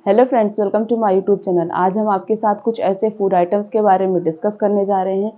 Hello friends, welcome to my YouTube channel. आज हम आपके साथ कुछ ऐसे फूड आइटम्स के बारे में डिस्कस करने जा रहे हैं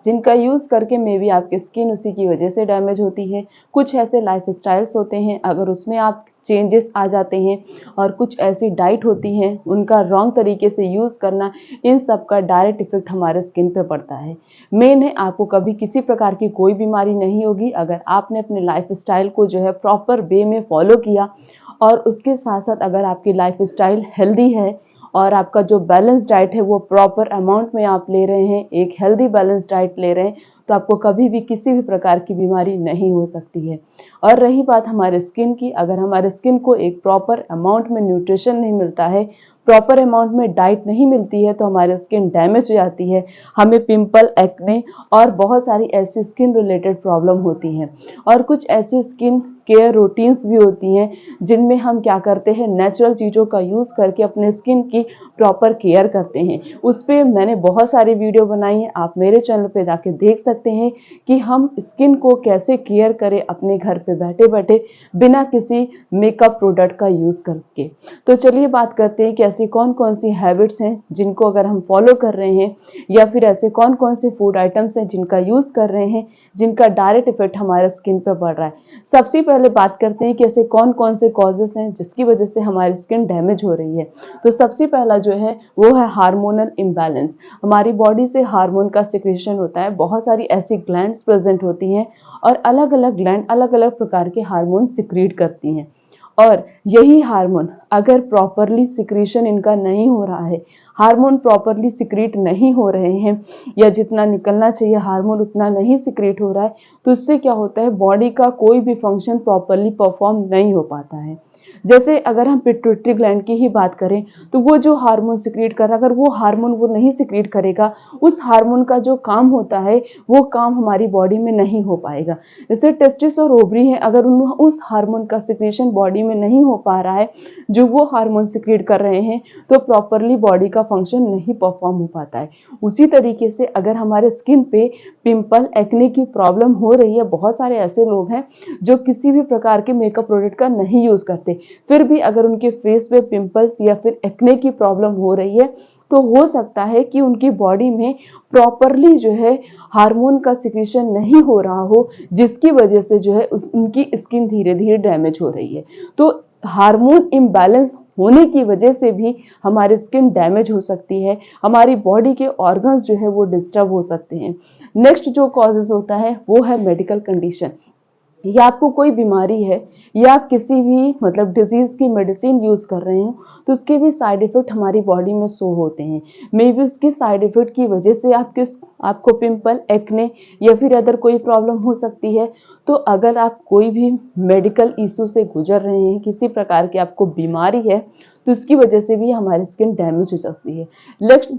जिनका यूज़ करके मे बी आपकी स्किन उसी की वजह से डैमेज होती है। कुछ ऐसे लाइफ स्टाइल्स होते हैं, अगर उसमें आप चेंजेस आ जाते हैं, और कुछ ऐसी डाइट होती हैं उनका रॉन्ग तरीके से यूज़ करना, इन सब का डायरेक्ट इफेक्ट हमारे स्किन पे पड़ता है। मेन है, आपको कभी किसी प्रकार की कोई बीमारी नहीं होगी अगर आपने अपने लाइफ स्टाइल को जो है प्रॉपर वे में फॉलो किया, और उसके साथ साथ अगर आपकी लाइफ स्टाइल हेल्दी है और आपका जो बैलेंस डाइट है वो प्रॉपर अमाउंट में आप ले रहे हैं, एक हेल्दी बैलेंस डाइट ले रहे हैं, तो आपको कभी भी किसी भी प्रकार की बीमारी नहीं हो सकती है। और रही बात हमारे स्किन की, अगर हमारे स्किन को एक प्रॉपर अमाउंट में न्यूट्रिशन नहीं मिलता है, प्रॉपर अमाउंट में डाइट नहीं मिलती है, तो हमारी स्किन डैमेज हो जाती है, हमें पिंपल, एक्ने और बहुत सारी ऐसी स्किन रिलेटेड प्रॉब्लम होती हैं। और कुछ ऐसी स्किन केयर रूटीन्स भी होती हैं जिनमें हम क्या करते हैं, नेचुरल चीज़ों का यूज़ करके अपने स्किन की प्रॉपर केयर करते हैं। उस पर मैंने बहुत सारी वीडियो बनाई है, आप मेरे चैनल पे जाके देख सकते हैं कि हम स्किन को कैसे केयर करें अपने घर पे बैठे बैठे, बिना किसी मेकअप प्रोडक्ट का यूज़ करके। तो चलिए बात करते हैं कि ऐसी कौन कौन सी हैबिट्स हैं जिनको अगर हम फॉलो कर रहे हैं, या फिर ऐसे कौन कौन से फूड आइटम्स हैं जिनका यूज़ कर रहे हैं, जिनका डायरेक्ट इफेक्ट हमारे स्किन पर पड़ रहा है। सबसे पहले बात करते हैं कि ऐसे कौन कौन से कॉजेस हैं जिसकी वजह से हमारी स्किन डैमेज हो रही है। तो सबसे पहला जो है वो है हार्मोनल इम्बैलेंस। हमारी बॉडी से हार्मोन का सिक्रेशन होता है, बहुत सारी ऐसी ग्लैंड्स प्रेजेंट होती हैं और अलग अलग ग्लैंड अलग अलग प्रकार के हार्मोन सिक्रीट करती हैं। और यही हार्मोन अगर प्रॉपरली सिक्रीशन इनका नहीं हो रहा है, हार्मोन प्रॉपरली सिक्रीट नहीं हो रहे हैं, या जितना निकलना चाहिए हार्मोन उतना नहीं सिक्रीट हो रहा है, तो इससे क्या होता है, बॉडी का कोई भी फंक्शन प्रॉपरली परफॉर्म नहीं हो पाता है। जैसे अगर हम पिट्यूटरी ग्लैंड की ही बात करें, तो वो जो हार्मोन सिक्रीट कर रहा है, अगर वो हार्मोन वो नहीं सिक्रीट करेगा, उस हार्मोन का जो काम होता है वो काम हमारी बॉडी में नहीं हो पाएगा। जैसे टेस्टिस और ओवरी है, अगर उस हार्मोन का सिक्रेशन बॉडी में नहीं हो पा रहा है जो वो हार्मोन सिक्रीट कर रहे हैं, तो प्रॉपरली बॉडी का फंक्शन नहीं परफॉर्म हो पाता है। उसी तरीके से अगर हमारे स्किन पे पिंपल, एक्ने की प्रॉब्लम हो रही है, बहुत सारे ऐसे लोग हैं जो किसी भी प्रकार के मेकअप प्रोडक्ट का नहीं यूज करते, फिर भी अगर उनके फेस पे पिंपल्स या फिर एक्ने की प्रॉब्लम हो रही है, तो हो सकता है कि उनकी बॉडी में प्रॉपरली जो है हार्मोन का सिक्रेशन नहीं हो रहा हो, जिसकी वजह से जो है उनकी स्किन धीरे धीरे डैमेज हो रही है। तो हार्मोन इम्बैलेंस होने की वजह से भी हमारी स्किन डैमेज हो सकती है, हमारी बॉडी के ऑर्गन्स जो है वो डिस्टर्ब हो सकते हैं। नेक्स्ट जो कॉजेज होता है वो है मेडिकल कंडीशन। या आपको कोई बीमारी है, या आप किसी भी मतलब डिजीज की मेडिसिन यूज कर रहे हो, तो उसके भी साइड इफेक्ट हमारी बॉडी में शो होते हैं। मे बी उसके साइड इफेक्ट की वजह से आपको पिंपल, एक्ने या फिर अदर कोई प्रॉब्लम हो सकती है। तो अगर आप कोई भी मेडिकल इशू से गुजर रहे हैं, किसी प्रकार की आपको बीमारी है, तो उसकी वजह से भी हमारी स्किन डैमेज हो सकती है।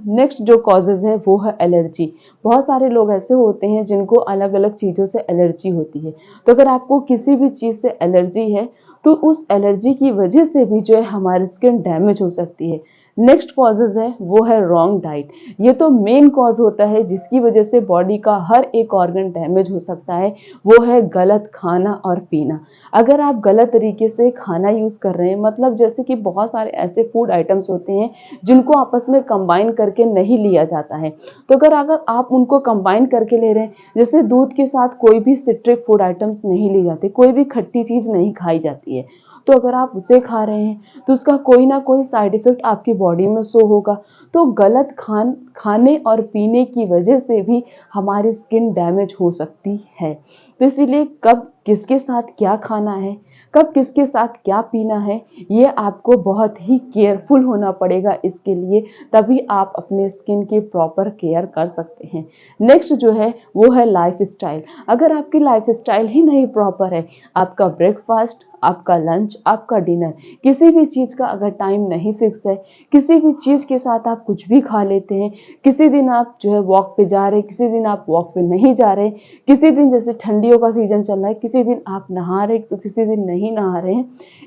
नेक्स्ट जो कॉजेज है वो है एलर्जी। बहुत सारे लोग ऐसे होते हैं जिनको अलग अलग चीज़ों से एलर्जी होती है। तो अगर आपको किसी भी चीज़ से एलर्जी है, तो उस एलर्जी की वजह से भी जो है हमारी स्किन डैमेज हो सकती है। नेक्स्ट कॉजेज है वो है रॉन्ग डाइट। ये तो मेन कॉज होता है जिसकी वजह से बॉडी का हर एक ऑर्गन डैमेज हो सकता है, वो है गलत खाना और पीना। अगर आप गलत तरीके से खाना यूज कर रहे हैं, मतलब जैसे कि बहुत सारे ऐसे फूड आइटम्स होते हैं जिनको आपस में कंबाइन करके नहीं लिया जाता है, तो अगर आप उनको कंबाइन करके ले रहे हैं, जैसे दूध के साथ कोई भी सिट्रिक फूड आइटम्स नहीं ली जाती, कोई भी खट्टी चीज नहीं खाई जाती है, तो अगर आप उसे खा रहे हैं तो उसका कोई ना कोई साइड इफेक्ट आपकी बॉडी में शो होगा। तो गलत खाने और पीने की वजह से भी हमारी स्किन डैमेज हो सकती है। तो इसीलिए कब किसके साथ क्या खाना है, कब किसके साथ क्या पीना है, ये आपको बहुत ही केयरफुल होना पड़ेगा इसके लिए, तभी आप अपने स्किन की प्रॉपर केयर कर सकते हैं। नेक्स्ट जो है वो है लाइफ स्टाइल। अगर आपकी लाइफ स्टाइल ही नहीं प्रॉपर है, आपका ब्रेकफास्ट, आपका लंच, आपका डिनर, किसी भी चीज़ का अगर टाइम नहीं फिक्स है, किसी भी चीज़ के साथ आप कुछ भी खा लेते हैं, किसी दिन आप जो है वॉक पे जा रहे हैं, किसी दिन आप वॉक पे नहीं जा रहे, किसी दिन जैसे ठंडियों का सीजन चल रहा है, किसी दिन आप नहा रहे तो किसी दिन नहीं नहा रहे हैं,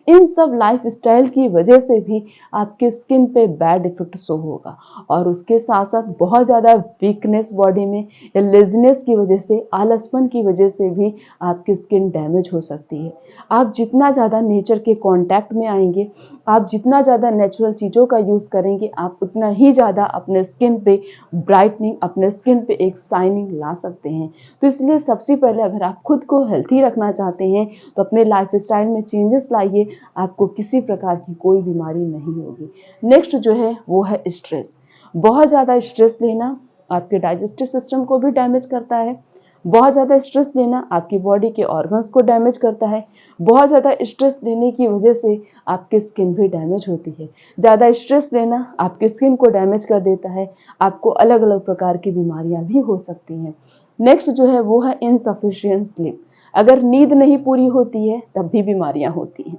इन सब लाइफस्टाइल की वजह से भी आपके स्किन पे बैड इफेक्ट शो होगा। और उसके साथ साथ बहुत ज़्यादा वीकनेस बॉडी में या लेजीनेस की वजह से, आलसपन की वजह से भी आपकी स्किन डैमेज हो सकती है। आप जितना ज़्यादा नेचर के कांटेक्ट में आएंगे, आप जितना ज़्यादा नेचुरल चीज़ों का यूज़ करेंगे, आप उतना ही ज़्यादा अपने स्किन पे ब्राइटनिंग, अपने स्किन पे एक शाइनिंग ला सकते हैं। तो इसलिए सबसे पहले अगर आप खुद को हेल्थी रखना चाहते हैं तो अपने लाइफस्टाइल में चेंजेस लाइए, आपको किसी प्रकार की कोई बीमारी नहीं होगी। नेक्स्ट जो है वो है स्ट्रेस। बहुत ज़्यादा स्ट्रेस लेना आपके डाइजेस्टिव सिस्टम को भी डैमेज करता है। बहुत ज़्यादा स्ट्रेस लेना आपकी बॉडी के ऑर्गन्स को डैमेज करता है। बहुत ज़्यादा स्ट्रेस लेने की वजह से आपकी स्किन भी डैमेज होती है। ज़्यादा स्ट्रेस लेना आपकी स्किन को डैमेज कर देता है, आपको अलग अलग प्रकार की बीमारियां भी हो सकती हैं। नेक्स्ट जो है वो है इनसफिशिएंट स्लीप। अगर नींद नहीं पूरी होती है तब भी बीमारियां होती हैं।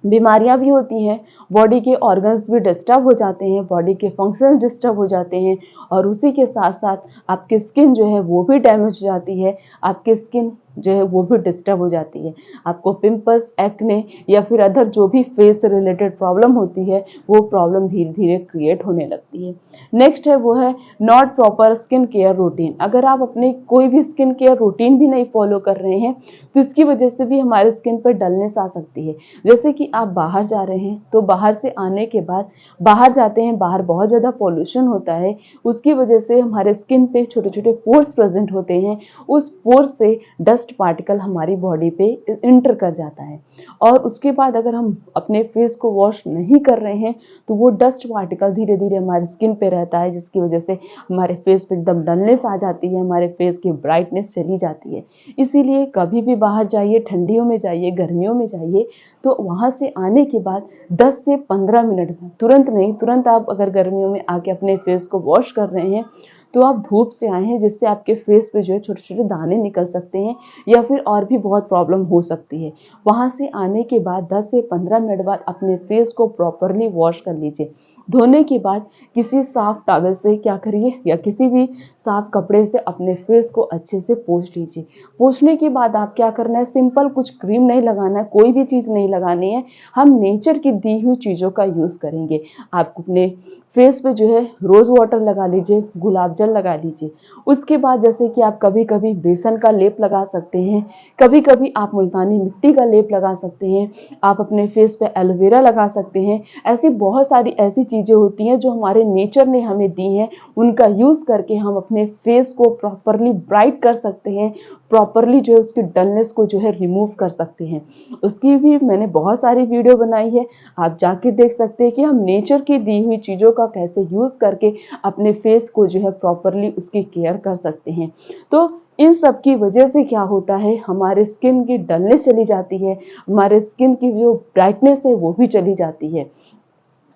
बीमारियां भी होती हैं, बॉडी के ऑर्गन्स भी डिस्टर्ब हो जाते हैं, बॉडी के फंक्शंस डिस्टर्ब हो जाते हैं, और उसी के साथ साथ आपकी स्किन जो है वो भी डैमेज हो जाती है, आपकी स्किन जो है वो भी डिस्टर्ब हो जाती है। आपको पिंपल्स, एक्ने या फिर अदर जो भी फेस से रिलेटेड प्रॉब्लम होती है वो प्रॉब्लम धीरे धीरे क्रिएट होने लगती है। नेक्स्ट है वो है not proper skin care routine. अगर आप अपने कोई भी स्किन केयर रूटीन भी नहीं फॉलो कर रहे हैं तो इसकी वजह से भी हमारे स्किन पर डलनेस आ सकती है। जैसे कि आप बाहर जा रहे हैं तो बाहर से आने के बाद, बाहर जाते हैं, बाहर बहुत ज़्यादा पॉल्यूशन होता है, उसकी वजह से हमारे स्किन पे छोटे छोटे पोर्स प्रेजेंट होते हैं, उस पोर्स से डस्ट पार्टिकल हमारी बॉडी पे इंटर कर जाता है, और उसके बाद अगर हम अपने फेस को वॉश नहीं कर रहे हैं तो वो डस्ट पार्टिकल धीरे धीरे हमारी स्किन पे रहता है, जिसकी वजह से हमारे फेस पे एकदम डलनेस आ जाती है, हमारे फेस की ब्राइटनेस चली जाती है। इसीलिए कभी भी बाहर जाइए, ठंडियों में जाइए, गर्मियों में जाइए, तो वहाँ से आने के बाद 10 से 15 मिनट में, तुरंत नहीं, तुरंत आप अगर गर्मियों में आके अपने फेस को वॉश कर रहे हैं तो आप धूप से आए हैं, जिससे आपके फेस पे जो है छोटे छोटे दाने निकल सकते हैं या फिर और भी बहुत प्रॉब्लम हो सकती है। वहाँ से आने के बाद 10 से 15 मिनट बाद अपने फेस को प्रॉपरली वॉश कर लीजिए। धोने के बाद किसी साफ टॉवल से क्या करिए, या किसी भी साफ कपड़े से अपने फेस को अच्छे से पोंछ लीजिए। पोंछने के बाद आप क्या करना है, सिंपल, कुछ क्रीम नहीं लगाना है, कोई भी चीज़ नहीं लगानी है, हम नेचर की दी हुई चीज़ों का यूज़ करेंगे। आप अपने फेस पे जो है रोज़ वाटर लगा लीजिए, गुलाब जल लगा लीजिए। उसके बाद जैसे कि आप कभी कभी बेसन का लेप लगा सकते हैं, कभी कभी आप मुल्तानी मिट्टी का लेप लगा सकते हैं, आप अपने फेस पे एलोवेरा लगा सकते हैं। ऐसी बहुत सारी ऐसी चीज़ें होती हैं जो हमारे नेचर ने हमें दी हैं, उनका यूज़ करके हम अपने फेस को प्रॉपरली ब्राइट कर सकते हैं, प्रॉपरली जो है उसकी डलनेस को जो है रिमूव कर सकते हैं। उसकी भी मैंने बहुत सारी वीडियो बनाई है, आप जाके देख सकते हैं कि हम नेचर की दी हुई चीज़ों का कैसे यूज़ करके अपने फेस को जो है प्रॉपरली उसकी केयर कर सकते हैं। तो इन सब की वजह से क्या होता है, हमारे स्किन की डलनेस चली जाती है, हमारे स्किन की जो ब्राइटनेस है वो भी चली जाती है।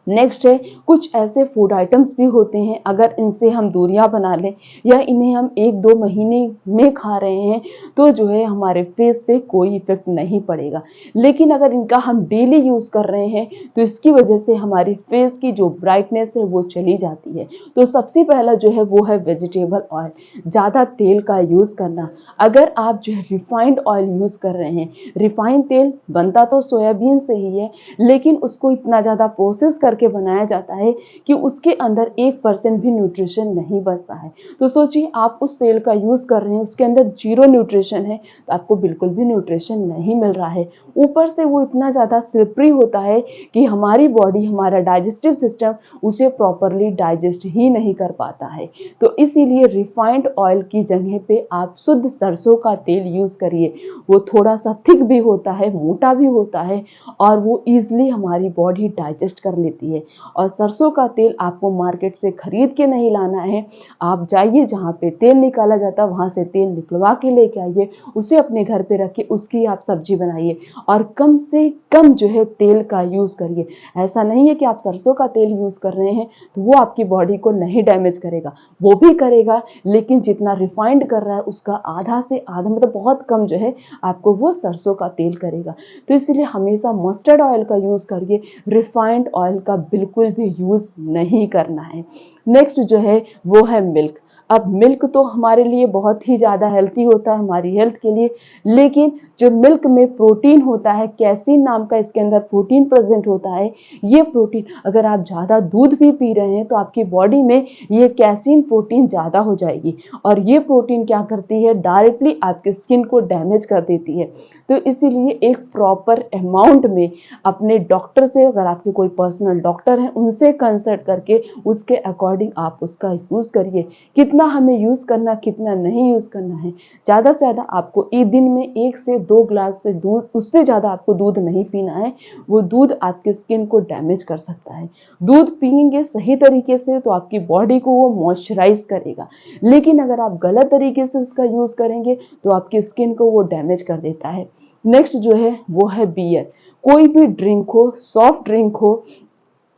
नेक्स्ट है, कुछ ऐसे फूड आइटम्स भी होते हैं, अगर इनसे हम दूरियां बना लें या इन्हें हम 1-2 महीने में खा रहे हैं तो जो है हमारे फेस पे कोई इफेक्ट नहीं पड़ेगा। लेकिन अगर इनका हम डेली यूज़ कर रहे हैं तो इसकी वजह से हमारी फेस की जो ब्राइटनेस है वो चली जाती है। तो सबसे पहला जो है वो है वेजिटेबल ऑयल, ज़्यादा तेल का यूज़ करना। अगर आप जो है रिफाइंड ऑयल यूज़ कर रहे हैं, रिफाइंड तेल बनता तो सोयाबीन से ही है, लेकिन उसको इतना ज़्यादा प्रोसेस करके बनाया जाता है कि उसके अंदर 1% भी न्यूट्रिशन नहीं बचता है। तो सोचिए, आप उस तेल का यूज़ कर रहे हैं, उसके अंदर 0 न्यूट्रिशन है, तो आपको बिल्कुल भी न्यूट्रिशन नहीं मिल रहा है। ऊपर से वो इतना ज़्यादा स्लिपरी होता है कि हमारी बॉडी, हमारा डाइजेस्टिव सिस्टम उसे प्रॉपरली डाइजेस्ट ही नहीं कर पाता है। तो इसीलिए रिफाइंड ऑयल की जगह पे आप शुद्ध सरसों का तेल यूज़ करिए। वो थोड़ा सा थिक भी होता है, मोटा भी होता है, और वो ईजिली हमारी बॉडी डाइजेस्ट कर लेती है। और सरसों का तेल आपको मार्केट से खरीद के नहीं लाना है, आप जाइए जहाँ पे तेल निकाला जाता है वहाँ से तेल निकलवा के लेके आइए, उसे अपने घर पे रखिए, उसकी आप सब्जी बनाइए और कम से कम जो है तेल का यूज़ करिए। ऐसा नहीं है कि आप सरसों का तेल यूज़ कर रहे हैं तो वो आपकी बॉडी को नहीं डैमेज करेगा, वो भी करेगा, लेकिन जितना रिफाइंड कर रहा है उसका आधा से आधा, मतलब बहुत कम जो है आपको वो सरसों का तेल करेगा। तो इसलिए हमेशा मस्टर्ड ऑयल का यूज़ करिए, रिफाइंड ऑयल का बिल्कुल भी यूज़ नहीं करना है। नेक्स्ट जो है वो है मिल्क। अब मिल्क तो हमारे लिए बहुत ही ज़्यादा हेल्थी होता है हमारी हेल्थ के लिए, लेकिन जो मिल्क में प्रोटीन होता है, कैसीन नाम का इसके अंदर प्रोटीन प्रेजेंट होता है, ये प्रोटीन अगर आप ज़्यादा दूध भी पी रहे हैं तो आपकी बॉडी में ये कैसीन प्रोटीन ज़्यादा हो जाएगी और ये प्रोटीन क्या करती है, डायरेक्टली आपके स्किन को डैमेज कर देती है। तो इसीलिए एक प्रॉपर अमाउंट में अपने डॉक्टर से, अगर आपके कोई पर्सनल डॉक्टर हैं, उनसे कंसल्ट करके उसके अकॉर्डिंग आप उसका यूज़ करिए। कितना हमें यूज़ करना, कितना नहीं यूज़ करना है, ज़्यादा से ज़्यादा आपको एक दिन में 1 से 2 ग्लास से दूध, उससे ज़्यादा आपको दूध नहीं पीना है। वो दूध आपके स्किन को डैमेज कर सकता है। दूध पिएंगे सही तरीके से तो आपकी बॉडी को वो मॉइस्चराइज करेगा, लेकिन अगर आप गलत तरीके से उसका यूज़ करेंगे तो आपकी स्किन को वो डैमेज कर देता है। नेक्स्ट जो है वो है बियर। कोई भी ड्रिंक हो, सॉफ्ट ड्रिंक हो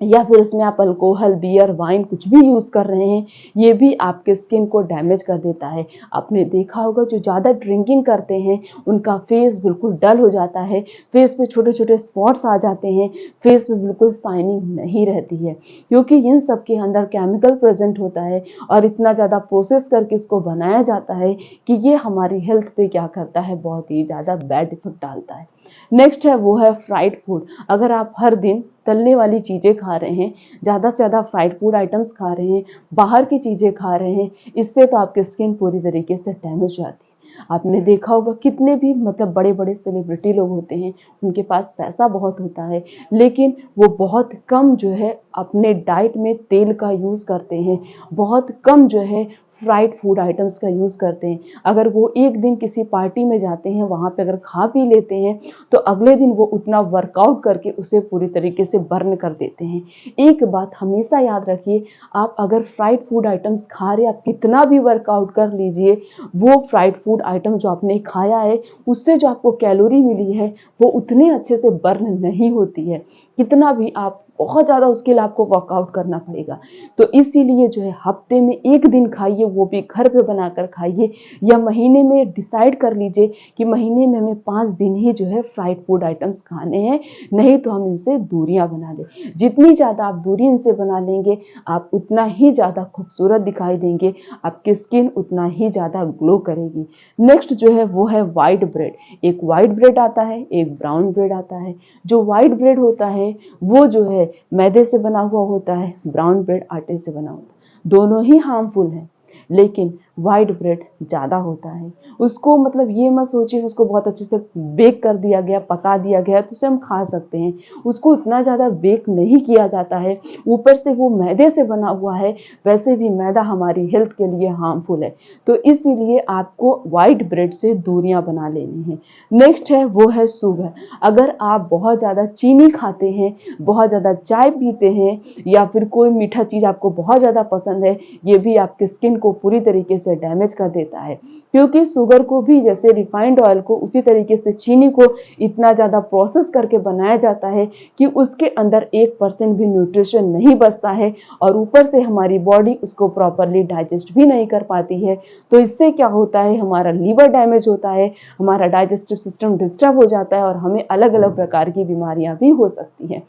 या फिर उसमें आप अल्कोहल, बियर, वाइन कुछ भी यूज़ कर रहे हैं, ये भी आपके स्किन को डैमेज कर देता है। आपने देखा होगा जो ज़्यादा ड्रिंकिंग करते हैं उनका फेस बिल्कुल डल हो जाता है, फेस पे छोटे छोटे स्पॉट्स आ जाते हैं, फेस पे बिल्कुल शाइनिंग नहीं रहती है, क्योंकि इन सब के अंदर केमिकल प्रेजेंट होता है और इतना ज़्यादा प्रोसेस करके इसको बनाया जाता है कि ये हमारी हेल्थ पे क्या करता है, बहुत ही ज़्यादा बैड इफेक्ट डालता है। नेक्स्ट है वो है फ्राइड फूड। अगर आप हर दिन तलने वाली चीज़ें खा रहे हैं, ज़्यादा से ज़्यादा फ्राइड फूड आइटम्स खा रहे हैं, बाहर की चीज़ें खा रहे हैं, इससे तो आपकी स्किन पूरी तरीके से डैमेज हो जाती है। आपने देखा होगा कितने भी मतलब बड़े बड़े सेलिब्रिटी लोग होते हैं, उनके पास पैसा बहुत होता है, लेकिन वो बहुत कम जो है अपने डाइट में तेल का यूज़ करते हैं, बहुत कम जो है फ्राइड फूड आइटम्स का यूज़ करते हैं। अगर वो एक दिन किसी पार्टी में जाते हैं, वहाँ पे अगर खा पी लेते हैं तो अगले दिन वो उतना वर्कआउट करके उसे पूरी तरीके से बर्न कर देते हैं। एक बात हमेशा याद रखिए, आप अगर फ्राइड फूड आइटम्स खा रहे हैं, आप कितना भी वर्कआउट कर लीजिए, वो फ्राइड फूड आइटम जो आपने खाया है उससे जो आपको कैलोरी मिली है वो उतने अच्छे से बर्न नहीं होती है, कितना भी आप बहुत ज़्यादा उसके लिए आपको वर्कआउट करना पड़ेगा। तो इसीलिए जो है हफ्ते में 1 दिन खाइए, वो भी घर पे बनाकर खाइए, या महीने में डिसाइड कर लीजिए कि महीने में हमें 5 दिन ही जो है फ्राइड फूड आइटम्स खाने हैं, नहीं तो हम इनसे दूरियां बना लें। जितनी ज़्यादा आप दूरी इनसे बना लेंगे, आप उतना ही ज़्यादा खूबसूरत दिखाई देंगे, आपकी स्किन उतना ही ज़्यादा ग्लो करेगी। नेक्स्ट जो है वो है वाइट ब्रेड। एक वाइट ब्रेड आता है, एक ब्राउन ब्रेड आता है। जो वाइट ब्रेड होता है वो जो है मैदे से बना हुआ होता है, ब्राउन ब्रेड आटे से बना होता है। दोनों ही हार्मफुल हैं, लेकिन वाइट ब्रेड ज़्यादा होता है। उसको मतलब ये मत सोचिए उसको बहुत अच्छे से बेक कर दिया गया, पका दिया गया तो उसे हम खा सकते हैं, उसको उतना ज़्यादा बेक नहीं किया जाता है, ऊपर से वो मैदे से बना हुआ है, वैसे भी मैदा हमारी हेल्थ के लिए हार्मफुल है, तो इसीलिए आपको वाइट ब्रेड से दूरियां बना लेनी है। नेक्स्ट है वो है शुगर। अगर आप बहुत ज़्यादा चीनी खाते हैं, बहुत ज़्यादा चाय पीते हैं, या फिर कोई मीठा चीज़ आपको बहुत ज़्यादा पसंद है, ये भी आपकी स्किन को पूरी तरीके से डैमेज कर देता है, क्योंकि शुगर को भी जैसे रिफाइंड ऑयल को उसी तरीके से चीनी को इतना ज़्यादा प्रोसेस करके बनाया जाता है कि उसके अंदर 1% भी न्यूट्रिशन नहीं बचता है, और ऊपर से हमारी बॉडी उसको प्रॉपरली डाइजेस्ट भी नहीं कर पाती है। तो इससे क्या होता है, हमारा लीवर डैमेज होता है, हमारा डाइजेस्टिव सिस्टम डिस्टर्ब हो जाता है और हमें अलग अलग प्रकार की बीमारियां भी हो सकती हैं।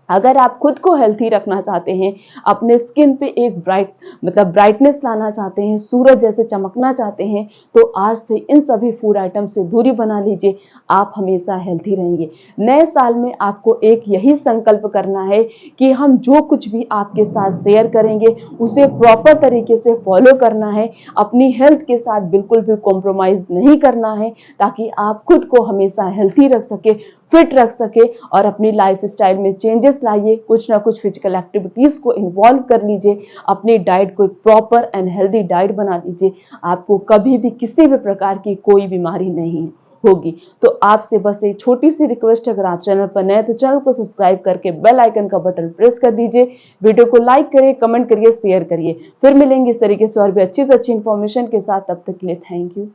अगर आप खुद को हेल्थी रखना चाहते हैं, अपने स्किन पे एक ब्राइटनेस लाना चाहते हैं, सूरज जैसे चमकना चाहते हैं, तो आज से इन सभी फूड आइटम से दूरी बना लीजिए, आप हमेशा हेल्थी रहेंगे। नए साल में आपको एक यही संकल्प करना है कि हम जो कुछ भी आपके साथ शेयर करेंगे उसे प्रॉपर तरीके से फॉलो करना है, अपनी हेल्थ के साथ बिल्कुल भी कॉम्प्रोमाइज़ नहीं करना है, ताकि आप खुद को हमेशा हेल्थी रख सके, फिट रख सके, और अपनी लाइफ स्टाइल में चेंजेस लाइए, कुछ ना कुछ फिजिकल एक्टिविटीज को इन्वॉल्व कर लीजिए, अपनी डाइट को एक प्रॉपर एंड हेल्दी डाइट बना लीजिए, आपको कभी भी किसी भी प्रकार की कोई बीमारी नहीं होगी। तो आपसे बस एक छोटी सी रिक्वेस्ट, अगर आप चैनल पर नए तो चैनल को सब्सक्राइब करके बेल आइकन का बटन प्रेस कर दीजिए, वीडियो को लाइक करिए, कमेंट करिए, शेयर करिए। फिर मिलेंगे इस तरीके से और भी अच्छी से अच्छी इन्फॉर्मेशन के साथ, तब तक के लिए थैंक यू।